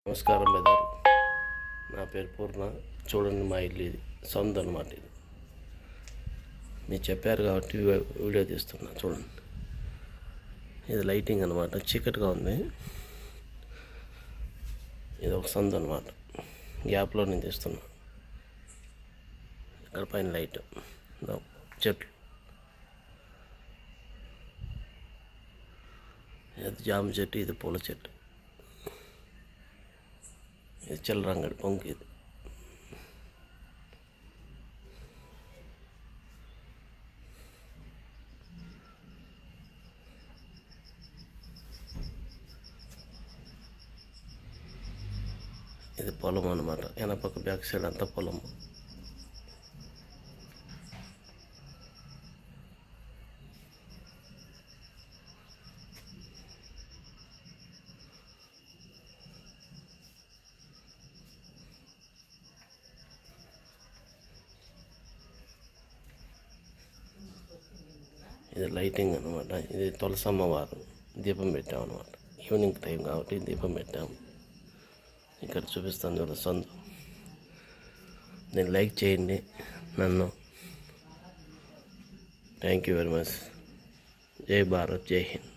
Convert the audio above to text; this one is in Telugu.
నమస్కారం బెదర్. నా పేరు పూర్ణ. చూడండి, మా ఇల్లు ఇది సొంత అన్నమాట. ఇది మీరు చెప్పారు కాబట్టి వీడియో తీస్తున్నా. చూడండి, ఇది లైటింగ్ అనమాట. చీకటిగా ఉంది. ఇది ఒక సందు అనమాట. గ్యాప్లో నేను తీస్తున్నా. ఇక్కడ పైన లైట్, చెట్లు, ఇది జామ చెట్టు, ఇది పూల చెట్టు, ఇది చిల్లరంగడి పొంకి. ఇది ఇది పొలం అనమాట. వెనపక్క బ్యాక్ సైడ్ అంతా పొలం. ఇది లైటింగ్ అనమాట. ఇది తులసమ్మ వారు దీపం పెట్టాం అనమాట. ఈవినింగ్ టైం కాబట్టి దీపం పెట్టాము. ఇక్కడ చూపిస్తాను చూడ సందు. నేను లైక్ చేయండి నన్ను. Thank you very much. జై భారత్, జై హింద్.